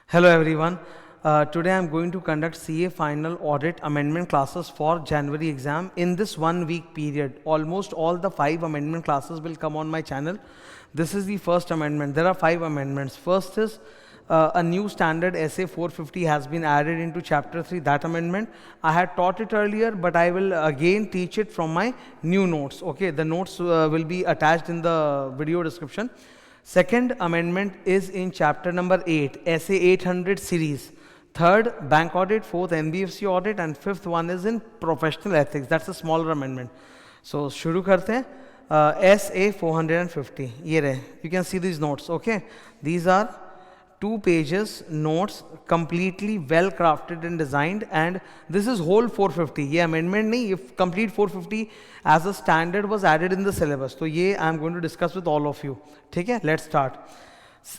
Hello everyone. Today I am going to conduct CA final audit amendment classes for January exam. In this 1 week period, almost all the 5 amendment classes will come on my channel. This is the first amendment. There are 5 amendments. First is a new standard SA 450 has been added into chapter 3, that amendment. I had taught it earlier, but I will again teach it from my new notes. Okay, the notes will be attached in the video description. Second amendment is in chapter number 8, SA 800 series. Third, bank audit. Fourth, NBFC audit. And fifth one is in professional ethics. That's a smaller amendment. So, शुरू करते हैं. SA 450. ये रहे. You can see these notes. Okay. These are 2 pages notes, completely well crafted and designed, and this is whole 450. ये amendment नहीं, if complete 450 as a standard was added in the syllabus. तो ये I am going to discuss with all of you. ठीक है? Let's start.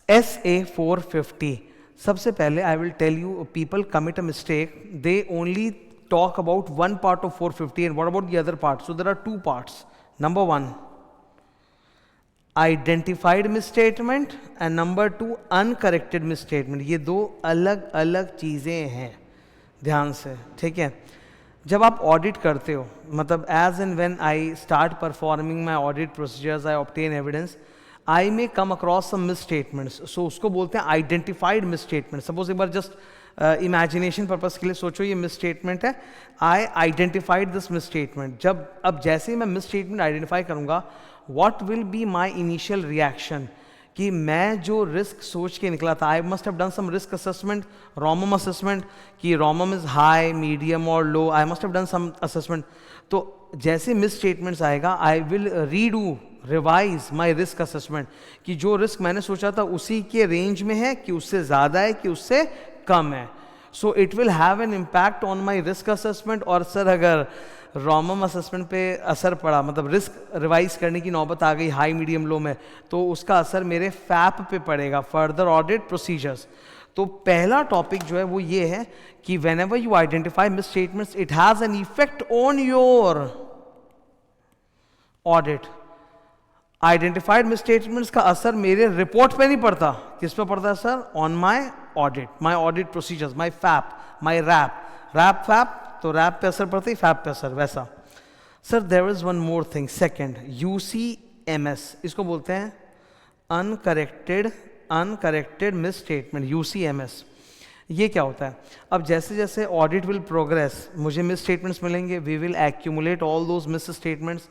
SA 450. सबसे पहले I will tell you, people commit a mistake. They only talk about one part of 450 and what about the other part? So there are 2 parts. Number 1, identified misstatement and number 2 uncorrected misstatement. ये 2 अलग अलग चीज़ें हैं, ध्यान से. ठीक है? जब आप ऑडिट करते हो, मतलब as and when I start performing my audit procedures, I obtain evidence, I may come across some misstatements. So उसको बोलते हैं आइडेंटिफाइड मिसस्टेटमेंट. सपोज एक बार जस्ट इमेजिनेशन पर्पस के लिए सोचो, ये मिसस्टेटमेंट है, आई आइडेंटिफाइड दिस मिसस्टेटमेंट. अब जैसे ही मैं मिसस्टेटमेंट आइडेंटिफाई करूँगा, what will be my initial reaction? कि मैं जो रिस्क सोच के निकला था, I must have done some risk assessment, ROMM assessment, कि रोमम इज हाई, मीडियम और low. I must have done some assessment. तो जैसे मिस स्टेटमेंट्स आएगा, I will redo revise my risk assessment, कि जो रिस्क मैंने सोचा था उसी के रेंज में है, कि उससे ज़्यादा है, कि उससे कम है. So it will have an impact on my risk assessment. और सर अगर रोमम असेसमेंट पे असर पड़ा, मतलब रिस्क रिवाइज करने की नौबत आ गई हाई मीडियम लो में, तो उसका असर मेरे फैप पे पड़ेगा, फर्दर ऑडिट प्रोसीजर्स. तो पहला टॉपिक जो है वो ये है कि when ever you identify miss statements, it has an effect on your audit. Identified miss statements का असर मेरे रिपोर्ट पे नहीं पड़ता. किस पे पड़ता है sir? On my audit procedures, my FAP, my RAP FAP. तो रैप पे असर पड़ता है, फैप पे असर. वैसा sir there is one more thing. Second, UCMS, इसको बोलते हैं अनकरेक्टेड मिस स्टेटमेंट, UCMS. ये क्या होता है? अब जैसे जैसे ऑडिट विल प्रोग्रेस, मुझे मिस स्टेटमेंट्स मिलेंगे, we will accumulate all those misstatements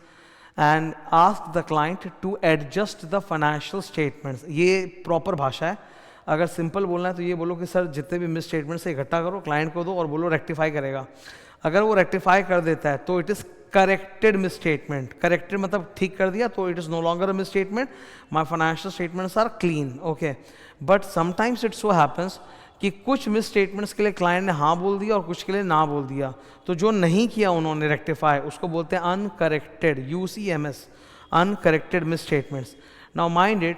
and ask the client to adjust the financial statements. ये प्रॉपर भाषा है. अगर सिंपल बोलना है तो ये बोलो कि सर जितने भी मिस स्टेटमेंट से इकट्ठा करो, क्लाइंट को दो और बोलो रेक्टिफाई करेगा. अगर वो रेक्टिफाई कर देता है तो it is corrected misstatement. Corrected मतलब ठीक कर दिया, तो it is no longer a misstatement. My financial statements are clean. Okay, but sometimes it so happens कि कुछ मिस स्टेटमेंट्स के लिए क्लाइंट ने हाँ बोल दिया और कुछ के लिए ना बोल दिया. तो जो नहीं किया उन्होंने रेक्टिफाई, उसको बोलते हैं uncorrected, UCMS, uncorrected miss statements. Now mind it,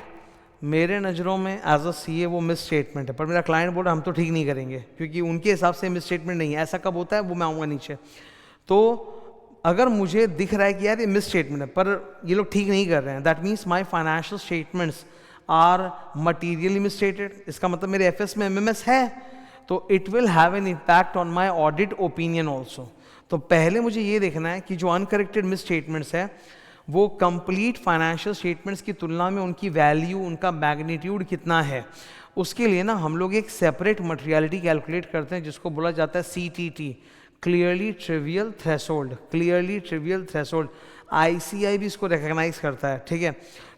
मेरे नज़रों में एज अ CA वो मिस स्टेटमेंट है, पर मेरा क्लाइंट बोल रहा हम तो ठीक नहीं करेंगे, क्योंकि उनके हिसाब से मिस स्टेटमेंट नहीं है. ऐसा कब होता है? वो मैं आऊँगा नीचे. तो अगर मुझे दिख रहा है कि यार ये मिस स्टेटमेंट है, पर ये लोग ठीक नहीं कर रहे हैं, that means my financial statements are materially misstated. इसका मतलब मेरे FS में MMS है, तो it will have an impact on my audit opinion also. तो पहले मुझे ये देखना है कि जो अनकरेक्टेड मिस स्टेटमेंट्स है वो कंप्लीट फाइनेंशियल स्टेटमेंट्स की तुलना में उनकी वैल्यू, उनका मैग्नीट्यूड कितना है. उसके लिए ना हम लोग एक सेपरेट मटेरियलिटी कैलकुलेट करते हैं, जिसको बोला जाता है CTT, clearly trivial threshold. Clearly trivial threshold, ICI भी इसको रिकग्नाइज करता है. ठीक है?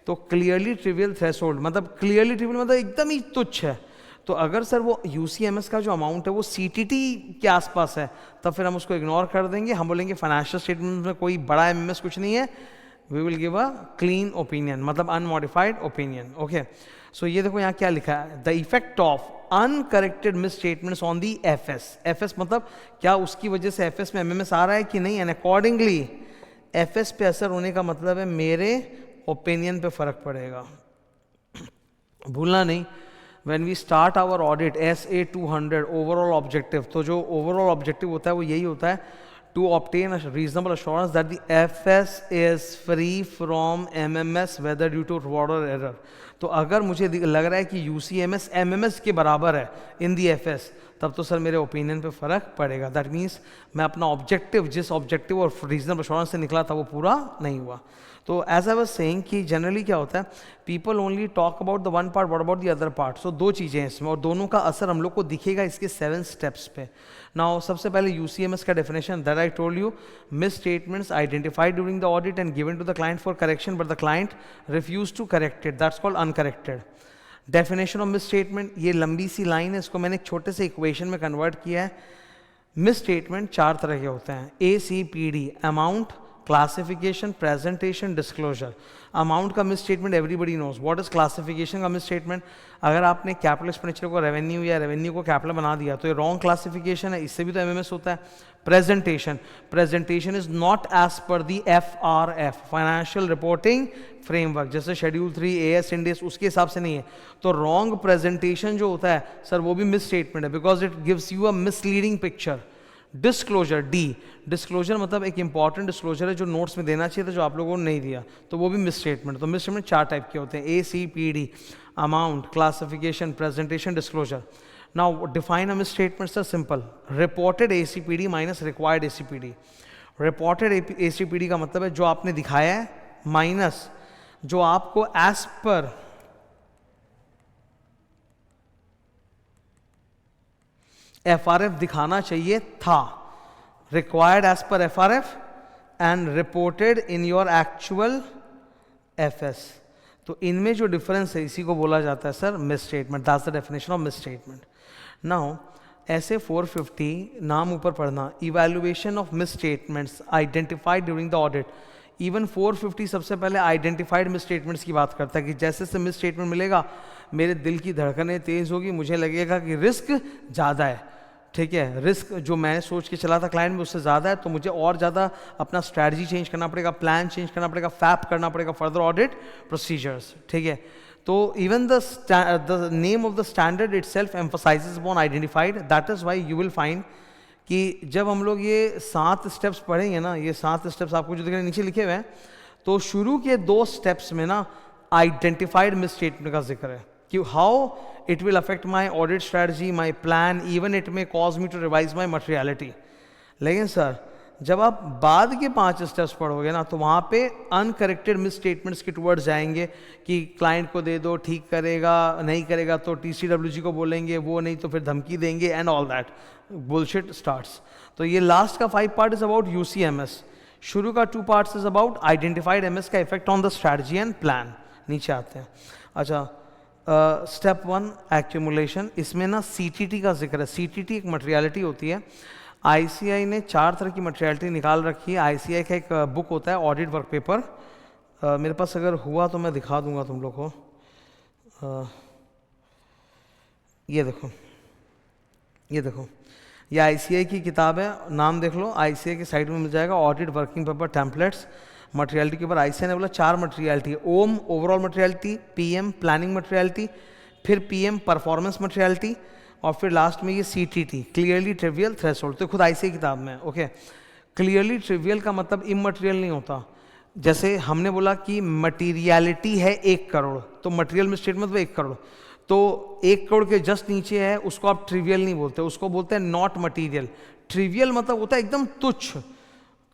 तो क्लियरली ट्रिवियल थ्रेशोल्ड मतलब क्लियरली ट्रिवियल मतलब एकदम ही तुच्छ है. तो अगर सर वो UCMS का जो अमाउंट है वो CTT के आसपास है, तब फिर हम उसको इग्नोर कर देंगे. हम बोलेंगे फाइनेंशियल स्टेटमेंट में कोई बड़ा MMS कुछ नहीं है, we will give a clean opinion, मतलब unmodified opinion. Okay, so ये देखो यहाँ क्या लिखा है, the effect of uncorrected misstatements on the FS मतलब क्या उसकी वजह से FS में MMS आ रहा है कि नहीं, and accordingly FS पे असर होने का मतलब है मेरे ओपिनियन पे फर्क पड़ेगा. भूलना नहीं, when we start our audit SA 200 overall objective, तो जो overall objective होता है वो यही होता है, to obtain a reasonable assurance that the FS is free from MMS whether due to fraud or error. तो अगर मुझे लग रहा है कि यूसीएमएस एमएमएस के बराबर है इन दी एफएस, तब तो सर मेरे ओपिनियन पे फ़र्क पड़ेगा। दैट मीन्स मैं अपना ऑब्जेक्टिव, जिस ऑब्जेक्टिव और रीजनल एश्योरेंस से निकला था वो पूरा नहीं हुआ। तो एज आई वाज सेइंग कि जनरली क्या होता है, people only talk about the one part, what about the other part. So दो चीज़ें हैं इसमें और दोनों का असर हम लोग को दिखेगा इसके 7 स्टेप्स पे। नाउ सबसे पहले यूसीएमएस का definition that I told you, misstatements identified during the audit and given to the client for correction but the client refuse to correct it, that's called uncorrected. Definition of misstatement, ये लंबी सी line है, इसको मैंने एक छोटे से equation में convert किया है। मिस स्टेटमेंट 4 तरह के होते हैं, ACPD, amount, classification, presentation, disclosure. Amount का misstatement everybody knows. What is classification का मिस स्टेटमेंट, अगर आपने कैपिटल एक्सपेंडिचर को रेवेन्यू या रेवेन्यू को कैपिटल बना दिया तो ये रॉन्ग क्लासिफिकेशन है, इससे भी तो एमएमएस होता है। Presentation, presentation is not as per the FRF, financial reporting framework, जैसे शेड्यूल 3 AS इंडेस उसके हिसाब से नहीं है। तो रॉन्ग प्रेजेंटेशन जो होता है सर वो भी मिस स्टेटमेंट है, because it gives you a misleading picture. Disclosure, D, disclosure मतलब एक इंपॉर्टेंट डिस्क्लोजर है जो नोट्स में देना चाहिए था जो आप लोगों ने नहीं दिया, तो वो भी मिस स्टेटमेंट। तो मिस स्टेटमेंट 4 टाइप के होते हैं, ACPD, amount, classification, presentation, disclosure. Now define a misstatement sir, simple, reported ACPD minus required ACPD। Reported ACPD का मतलब है जो आपने दिखाया है माइनस जो आपको एज पर FRF दिखाना चाहिए था, required as per FRF and reported in your actual FS। तो इनमें जो डिफरेंस है इसी को बोला जाता है sir miss statement. That's the definition of miss statement. Now ऐसे 450 नाम ऊपर पढ़ना, evaluation of misstatements identified during the audit. Even 450 सबसे पहले आइडेंटिफाइड मिस स्टेटमेंट्स की बात करता है कि जैसे से मिस स्टेटमेंट मिलेगा मेरे दिल की धड़कनें तेज होगी, मुझे लगेगा कि रिस्क ज़्यादा है, ठीक है, रिस्क जो मैंने सोच के चला था क्लाइंट में उससे ज़्यादा है, तो मुझे और ज़्यादा अपना स्ट्रैटेजी चेंज करना पड़ेगा, प्लान चेंज करना पड़ेगा, फैप करना पड़ेगा, फर्दर ऑडिट प्रोसीजर्स, ठीक है। तो even the name of the standard it self emphasises upon identified. That is why you will find कि जब हम लोग ये 7 स्टेप्स पढ़ेंगे ना, ये 7 स्टेप्स आपको जो दिख रहे हैं नीचे लिखे हुए हैं, तो शुरू के 2 स्टेप्स में ना आइडेंटिफाइड मिस स्टेटमेंट का जिक्र है कि how it will affect my audit strategy, my plan, even it may cause me to revise my materiality. लेकिन सर जब आप बाद के 5 स्टेप्स पढ़ोगे ना तो वहाँ पे अनकरेक्टेड मिस स्टेटमेंट्स के टुवर्ड्स जाएंगे कि क्लाइंट को दे दो, ठीक करेगा, नहीं करेगा तो TCWG को बोलेंगे, वो नहीं तो फिर धमकी देंगे and all that bullshit starts. तो ये लास्ट का 5 पार्ट इज अबाउट UCMS। शुरू का 2 parts is about identified MS का effect on the strategy and plan. नीचे आते हैं। अच्छा, स्टेप 1 एक्यूमुलेशन, इसमें ना CTT का जिक्र है। CTT एक मटेरियलिटी होती है। ICAI ने 4 तरह की मटेरियलिटी निकाल रखी है। ICAI का एक बुक होता है ऑडिट वर्क पेपर, मेरे पास अगर हुआ तो मैं दिखा दूंगा तुम लोग को। ये देखो, ये देखो, ये ICAI की किताब है, नाम देख लो, ICAI की साइड में मिल जाएगा, audit working paper templates. Materiality के ऊपर ICAI ने बोला 4 मटेरियलिटी, ओम overall materiality, PM planning materiality, फिर PM परफॉर्मेंस मटेरियलिटी, और फिर लास्ट में ये CTT क्लियरली ट्रिवियल थ्रेशोल्ड। तो खुद ICAI किताब में, ओके। क्लियरली ट्रिवियल का मतलब इमटेरियल नहीं होता। जैसे हमने बोला कि मटीरियलिटी है 1 करोड़, तो मटेरियल में स्टेटमेंट 1 करोड़, तो 1 करोड़ के जस्ट नीचे है उसको आप ट्रिवियल नहीं बोलते, उसको बोलते हैं नॉट मटीरियल। ट्रिवियल मतलब होता है एकदम तुच्छ।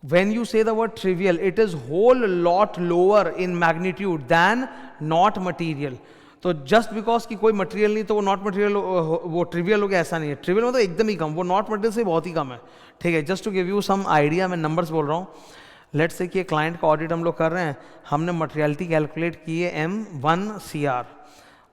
When you say the word trivial, it is whole lot lower in magnitude than not material. तो जस्ट बिकॉज कि कोई मटेरियल नहीं तो वो नॉट मटेरियल, वो ट्रिवियल हो गया, ऐसा नहीं है। ट्रिवियल मतलब एकदम ही कम, वो नॉट मटेरियल से बहुत ही कम है, ठीक है। Just to give you some idea, मैं नंबर्स बोल रहा हूँ। लेट्स से कि क्लाइंट का ऑडिट हम लोग कर रहे हैं, हमने मटेरियलिटी कैलकुलेट की है M1 CR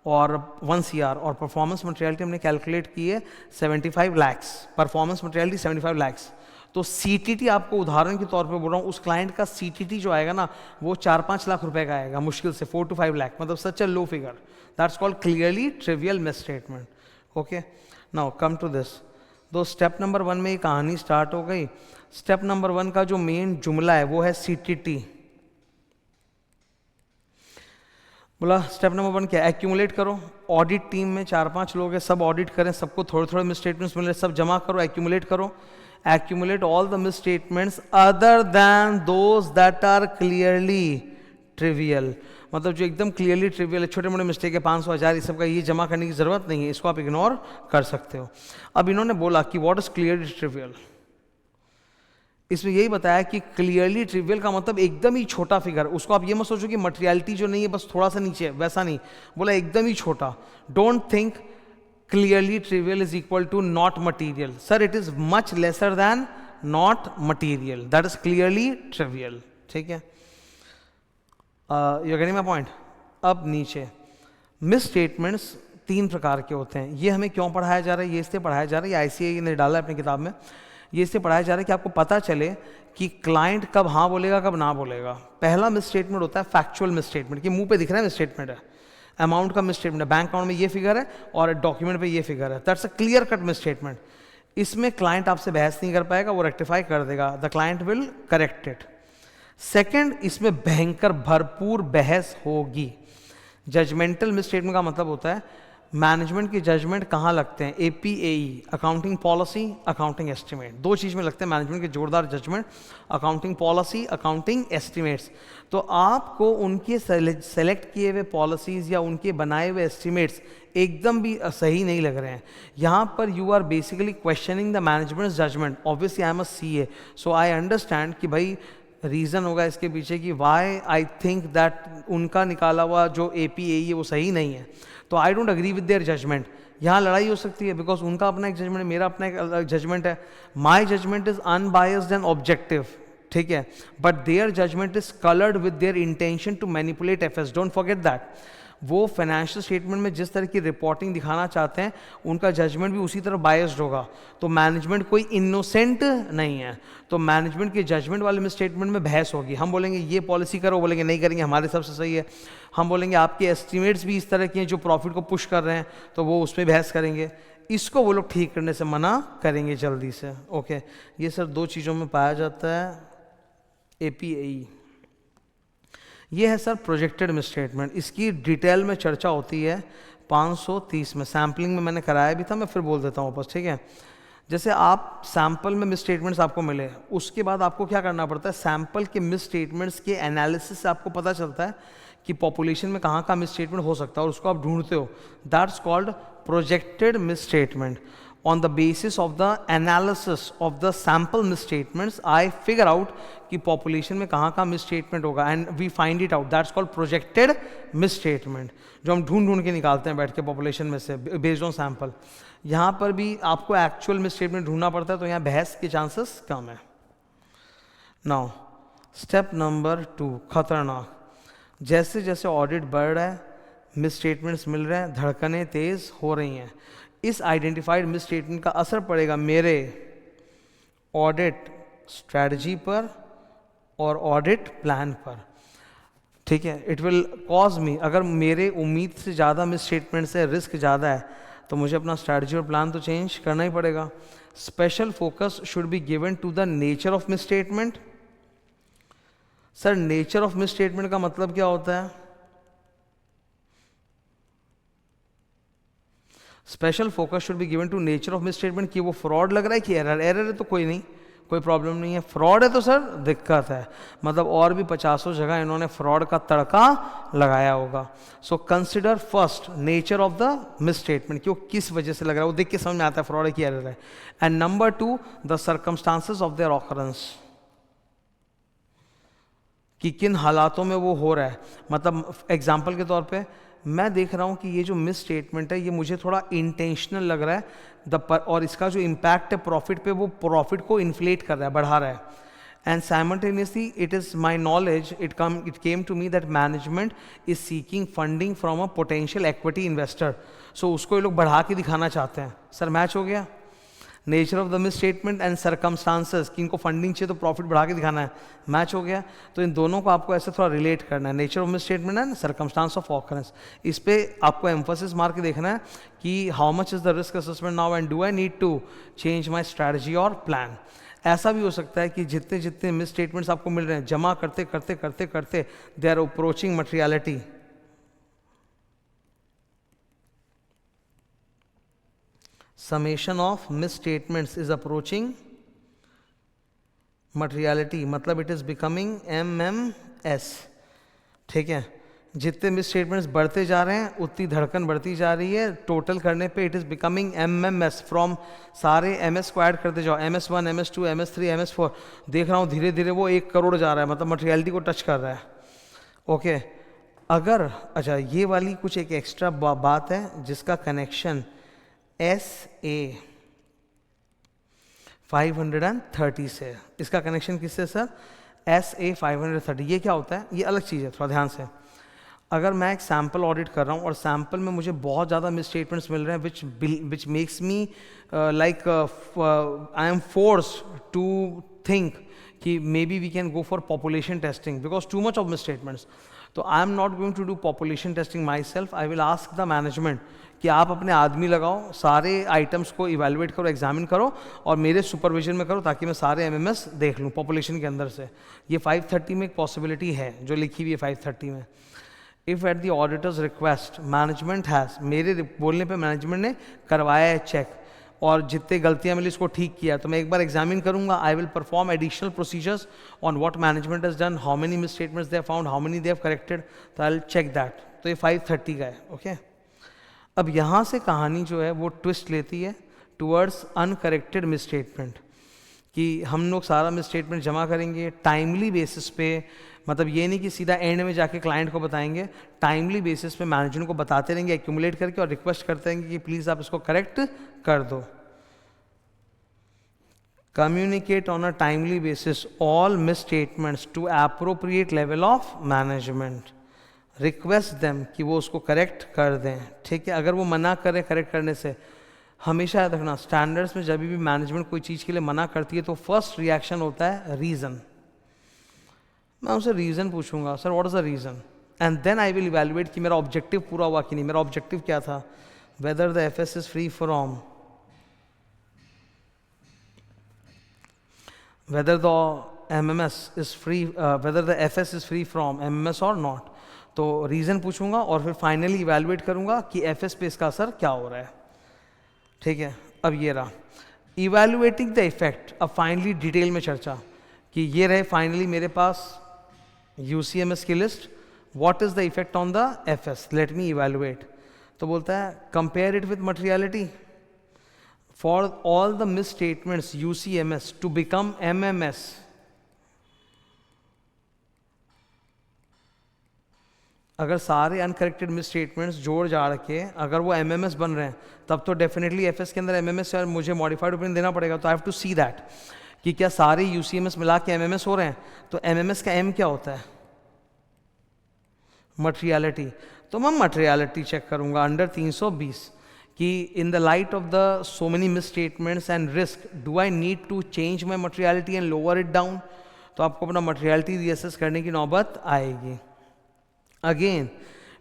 और 1 CR, और परफॉर्मेंस मटेरियलिटी हमने कैलकुलेट की है 75 lakhs, परफॉर्मेंस मटेरियलिटी 75 lakhs। तो CTT आपको उदाहरण के तौर पे बोल रहा हूँ, उस क्लाइंट का CTT जो आएगा ना वो 4-5 लाख रुपए का आएगा मुश्किल से, 4 to 5 लाख, मतलब such a low figure. That's called clearly trivial misstatement, okay. Now come to this. तो स्टेप नंबर 1 में ये कहानी स्टार्ट हो गई। स्टेप नंबर 1 का जो मेन जुमला है वो है CTT। बोला स्टेप नंबर 1 क्या, एक्यूमुलेट करो। ऑडिट टीम में 4-5 लोग हैं, सब ऑडिट करें, सबको थोड़े थोड़े मिस स्टेटमेंट्स मिल रहे, सब जमा करो, एक्यूमुलेट करो। Accumulate all the misstatements other than those that are clearly trivial। मतलब जो एकदम क्लियरली ट्रिवियल है, छोटे मोटे मिस्टेक है, 500 1000 इस सब का ये जमा करने की ज़रूरत नहीं है, इसको आप इग्नोर कर सकते हो। अब इन्होंने बोला कि व्हाट इज क्लियरली ट्रिवियल, इसमें यही बताया कि क्लियरली ट्रिवियल का मतलब एकदम ही छोटा फिगर, उसको आप ये मत सोचो कि मटेरियलिटी जो नहीं है बस थोड़ा सा नीचे है, वैसा नहीं, बोला एकदम ही छोटा। Don't think clearly trivial is equal to not material, sir it is much lesser than not material, that is clearly trivial. ठीक है, यू गेटिंग माय पॉइंट। अब नीचे मिस स्टेटमेंट्स 3 प्रकार के होते हैं। ये हमें क्यों पढ़ाया जा रहा है, ये इसलिए पढ़ाया जा रहा है, ये ICAI ने डाला है अपनी किताब में, ये इसलिए पढ़ाया जा रहा है कि आपको पता चले कि क्लाइंट कब हाँ बोलेगा कब ना बोलेगा। पहला मिस स्टेटमेंट होता है फैक्चुअल मिस स्टेटमेंट, कि मुंह पे दिख रहा है मिस स्टेटमेंट है, अमाउंट का मिस स्टेटमेंट है, बैंक अकाउंट में ये फिगर है और डॉक्यूमेंट पे ये फिगर है, that's a clear cut miss statement. इसमें क्लाइंट आपसे बहस नहीं कर पाएगा, वो रेक्टिफाई कर देगा, the client will correct it. Second, इसमें भयंकर भरपूर बहस होगी। जजमेंटल मिस स्टेटमेंट का मतलब होता है मैनेजमेंट की जजमेंट कहाँ लगते हैं, APAE, accounting policy, accounting estimate, 2 चीज़ में लगते हैं मैनेजमेंट के जोरदार judgement, accounting policy, accounting estimates. तो आपको उनके सेलेक्ट किए हुए पॉलिसीज़ या उनके बनाए हुए एस्टिमेट्स एकदम भी सही नहीं लग रहे हैं, यहाँ पर you are basically questioning the management judgement. Obviously I am a CA, so I understand कि भाई रीज़न होगा इसके पीछे कि वाई आई थिंक दैट उनका निकाला हुआ जो APAE है वो सही नहीं है, तो I don't agree with their judgement. यहाँ लड़ाई हो सकती है बिकॉज उनका अपना एक जजमेंट है, मेरा अपना एक जजमेंट है। My judgement is unbiased and objective, ठीक है, but their judgement is coloured with their intention to manipulate FS, don't forget that. वो फाइनेंशियल स्टेटमेंट में जिस तरह की रिपोर्टिंग दिखाना चाहते हैं उनका जजमेंट भी उसी तरह बायस्ड होगा। तो मैनेजमेंट कोई इनोसेंट नहीं है, तो मैनेजमेंट के जजमेंट वाले में स्टेटमेंट में बहस होगी। हम बोलेंगे ये पॉलिसी करो, बोलेंगे नहीं करेंगे, हमारे हिसाब से सही है। हम बोलेंगे आपके एस्टिमेट्स भी इस तरह के हैं जो प्रॉफिट को पुश कर रहे हैं, तो वो उस पर बहस करेंगे। इसको वो लोग ठीक करने से मना करेंगे जल्दी से। ओके, ये सर 2 चीज़ों में पाया जाता है APAE। ये है सर प्रोजेक्टेड मिस स्टेटमेंट, इसकी डिटेल में चर्चा होती है 530 में, सैम्पलिंग में मैंने कराया भी था, मैं फिर बोल देता हूँ वापस, ठीक है। जैसे आप सैम्पल में मिस स्टेटमेंट्स आपको मिले, उसके बाद आपको क्या करना पड़ता है, सैम्पल के मिस स्टेटमेंट्स के एनालिसिस से आपको पता चलता है कि पॉपुलेशन में कहाँ का मिस स्टेटमेंट हो सकता है और उसको आप ढूंढते हो, that's called projected miss statement. On the basis of the analysis of the sample misstatements, I figure out कि population में कहाँ का misstatement होगा and we find it out. That's called projected misstatement, जो हम ढूंढ के निकालते हैं बैठ के population में से based on sample। यहाँ पर भी आपको actual misstatement ढूंढना पड़ता है, तो यहाँ बहस के chances कम है। Now, step number 2, खतरनाक। जैसे जैसे ऑडिट बढ़ रहा है, misstatements मिल रहे हैं, धड़कनें तेज हो रही हैं, इस आइडेंटिफाइड मिस स्टेटमेंट का असर पड़ेगा मेरे ऑडिट स्ट्रैटेजी पर और ऑडिट प्लान पर, ठीक है। इट विल कॉज मी, अगर मेरे उम्मीद से ज़्यादा मिस स्टेटमेंट से रिस्क ज़्यादा है तो मुझे अपना स्ट्रैटेजी और प्लान तो चेंज करना ही पड़ेगा। Special focus should be given to the nature of misstatement. Sir nature of misstatement का मतलब क्या होता है? Special focus should be given to nature of misstatement, कि वो फ्रॉड लग रहा है कि एरर। एरर है तो कोई नहीं, कोई प्रॉब्लम नहीं है, फ्रॉड है तो सर दिक्कत है, मतलब और भी 50 जगह इन्होंने फ्रॉड का तड़का लगाया होगा। So consider first nature of the miss statement, कि वो किस वजह से लग रहा है, वो देख के समझ में आता है फ्रॉड है कि एरर है। And number 2, the circumstances of their occurrence, कि किन हालातों में वो हो रहा है। मतलब एग्जाम्पल के तौर पे मैं देख रहा हूँ कि ये जो मिस स्टेटमेंट है ये मुझे थोड़ा इंटेंशनल लग रहा है, और इसका जो इम्पैक्ट है प्रॉफिट पे, वो प्रॉफिट को इन्फ्लेट कर रहा है, बढ़ा रहा है। And simultaneously it is my knowledge, it came to me that management is seeking funding from a potential equity investor. So उसको ये लोग बढ़ा के दिखाना चाहते हैं। सर मैच हो गया, nature of the miss statement and circumstances, कि इनको फंडिंग चाहिए तो प्रॉफिट बढ़ा के दिखाना है, मैच हो गया। तो इन दोनों को आपको ऐसे थोड़ा रिलेट करना है, nature of misstatement and circumstance of occurrence. इस पे आपको एम्फोसिस मार के देखना है कि how much is the risk assessment now and do I need to change my strategy और प्लान। ऐसा भी हो सकता है कि जितने जितने मिस स्टेटमेंट्स आपको मिल रहे हैं, जमा करते करते करते करते they are approaching materiality. Summation of misstatements is approaching materiality, मतलब it is becoming MMS, ठीक है। जितने मिस स्टेटमेंट्स बढ़ते जा रहे हैं उतनी धड़कन बढ़ती जा रही है, टोटल करने पे it is becoming MMS from सारे MS को ऐड करते जाओ, MS1 MS2 MS3 MS4, देख रहा हूँ धीरे धीरे वो 1 करोड़ जा रहा है, मतलब मटेरियलिटी को टच कर रहा है। ओके अगर अच्छा ये वाली कुछ एक एक्स्ट्रा बात है जिसका कनेक्शन SA 530 से, इसका कनेक्शन किससे सर? SA 530। ये क्या होता है? ये अलग चीज़ है, थोड़ा ध्यान से। अगर मैं एक सैम्पल ऑडिट कर रहा हूँ और सैम्पल में मुझे बहुत ज़्यादा मिस स्टेटमेंट्स मिल रहे हैं which makes me like I am force to think कि may be we can go for population testing because too much of misstatements. तो I am not going to do population testing myself, I will ask the management कि आप अपने आदमी लगाओ, सारे items को evaluate करो, examine करो और मेरे सुपरविजन में करो ताकि मैं सारे MMS देख लूँ पॉपुलेशन के अंदर से। ये 530 में एक पॉसिबिलिटी है जो लिखी हुई है 530 में। If at the auditors request management has, मेरे बोलने पे मैनेजमेंट ने करवाया है चेक और जितने गलतियां मिली उसको ठीक किया, तो मैं एक बार एग्जामिन करूंगा। I will perform additional procedures on what management has done, how many miss statements they have found, how many they have corrected, तो आई विल चेक दैट। तो ये 530 का है। ओके अब यहाँ से कहानी जो है वो ट्विस्ट लेती है टुवर्ड्स अनकरेक्टेड मिस स्टेटमेंट, कि हम लोग सारा मिस स्टेटमेंट जमा करेंगे टाइमली बेसिस पे, मतलब ये नहीं कि सीधा एंड में जाके क्लाइंट को बताएंगे, टाइमली बेसिस पे मैनेजमेंट को बताते रहेंगे एक्यूमुलेट करके और रिक्वेस्ट करते रहेंगे कि प्लीज़ आप इसको करेक्ट कर दो। Communicate on a timely basis all misstatements to appropriate level of management, request them कि वो उसको करेक्ट कर दें। ठीक है, अगर वो मना करें करेक्ट करने से, हमेशा याद रखना स्टैंडर्ड्स में जब भी मैनेजमेंट कोई चीज़ के लिए मना करती है तो फर्स्ट रिएक्शन होता है रीज़न। मैं उनसे रीज़न पूछूंगा, sir what is the reason, and then I will evaluate कि मेरा ऑब्जेक्टिव पूरा हुआ कि नहीं। मेरा ऑब्जेक्टिव क्या था? Whether the FS is free from, whether the MMS is free, whether the FS is free from MMS or not। तो रीज़न पूछूंगा और फिर फाइनली इवेलुएट करूंगा कि FS पे इसका असर क्या हो रहा है। ठीक है, अब ये रहा इवेलुएटिंग द इफेक्ट। अब फाइनली डिटेल में चर्चा कि ये रहे फाइनली मेरे पास UCMS की list, what is the effect on the FS, let me evaluate. तो बोलता है compare it with materiality for all the misstatements UCMS to become MMS, अगर सारे अनकरेक्टेड मिस स्टेटमेंट्स जोड़ जाड़ के अगर वो MMS बन रहे हैं तब तो डेफिनेटली FS के अंदर MMS है, मुझे मॉडिफाइड ओपिनियन देना पड़ेगा। तो I have to see that कि क्या सारे UCMS मिला के MMS हो रहे हैं। तो MMS का M क्या होता है? मटेरियलिटी। तो मैं मटेरियलिटी चेक करूंगा अंडर 320 कि in the light of the so many misstatements and risk do I need to change my materiality and lower it down. तो आपको अपना मटेरियलिटी रीअसेस करने की नौबत आएगी। अगेन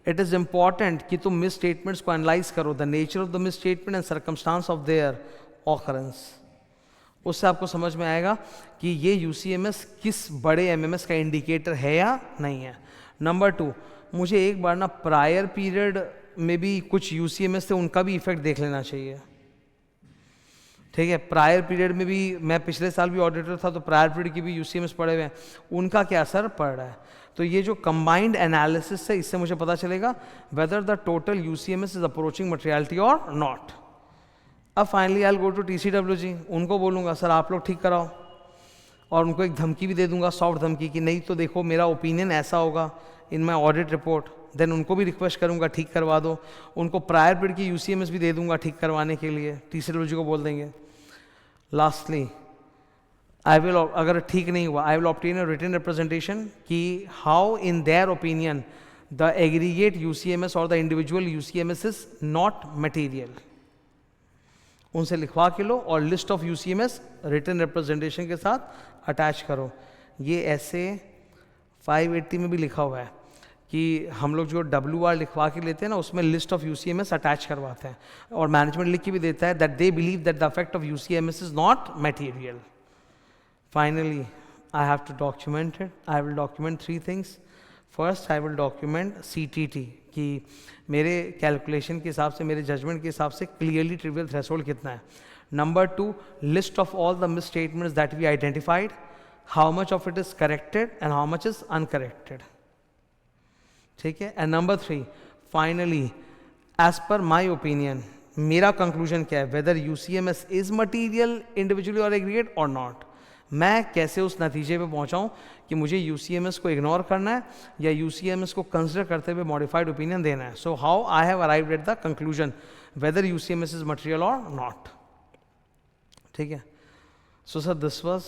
इट इज़ इम्पॉर्टेंट कि तुम मिस स्टेटमेंट्स को एनालाइज करो, the nature of the miss statement and circumstance of their occurrence. उससे आपको समझ में आएगा कि ये UCMS किस बड़े MMS का इंडिकेटर है या नहीं है। नंबर 2, मुझे एक बार ना प्रायर पीरियड में भी कुछ UCMS थे उनका भी इफेक्ट देख लेना चाहिए। ठीक है, प्रायर पीरियड में भी, मैं पिछले साल भी ऑडिटर था तो प्रायर पीरियड की भी UCMS पड़े हुए हैं, उनका क्या असर पड़ रहा है। तो ये जो कंबाइंड एनालिसिस है इससे मुझे पता चलेगा whether the total UCMS is approaching materiality और नॉट। अब finally I will go to TCWG, उनको बोलूँगा सर आप लोग ठीक कराओ, और उनको एक धमकी भी दे दूंगा, सॉफ्ट धमकी, कि नहीं तो देखो मेरा ओपिनियन ऐसा होगा इन माई ऑडिट रिपोर्ट। देन उनको भी रिक्वेस्ट करूंगा ठीक करवा दो, उनको प्रायर पीरियड की UCMS भी दे दूंगा ठीक करवाने के लिए, TCWG को बोल देंगे। लास्टली आई विल, अगर ठीक नहीं हुआ I will obtain a written representation कि how in their opinion the aggregate UCMS और the individual UCMS is not material. उनसे लिखवा के लो और list of UCMS written representation के साथ अटैच करो। ये ऐसे 580 में भी लिखा हुआ है कि हम लोग जो WR लिखवा के लेते हैं ना उसमें लिस्ट ऑफ UCMS अटैच करवाते हैं, और मैनेजमेंट लिख के भी देता है that they believe that the effect of UCMS is not material. Finally I have to document it. I will document 3 things. First I will document CTT कि मेरे कैलकुलेशन के हिसाब से, मेरे जजमेंट के हिसाब से क्लियरली ट्रिवियल थ्रेशोल्ड कितना है। Number 2, list of all the misstatements that we identified, how much of it is corrected and how much is uncorrected. ठीक है। And number 3, finally as per my opinion, मेरा conclusion क्या है, weather UCMS is material individually और aggregate और not. मैं कैसे उस नतीजे पे पहुंचाऊं कि मुझे यूसीएमएस को इग्नोर करना है या यूसीएमएस को कंसिडर करते हुए मॉडिफाइड ओपिनियन देना है। So how I have arrived at the conclusion whether UCMS is material और नॉट। ठीक है। So sir this was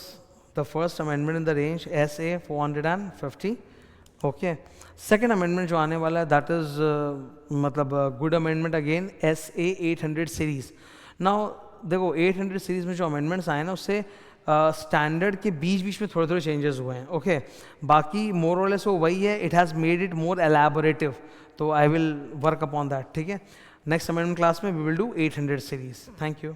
the first amendment in the range SA 450। Okay, second amendment जो आने वाला है दैट इज मतलब good amendment again, SA 800 series. Now देखो 800 series में जो अमेंडमेंट्स आए ना उससे स्टैंडर्ड के बीच बीच में थोड़े थोड़े चेंजेस हुए हैं। ओके, बाकी मोर और लेस वो वही है, it has made it more elaborative, तो I will work upon that. ठीक है, नेक्स्ट अमेंडमेंट क्लास में we will do 800 series. Thank you.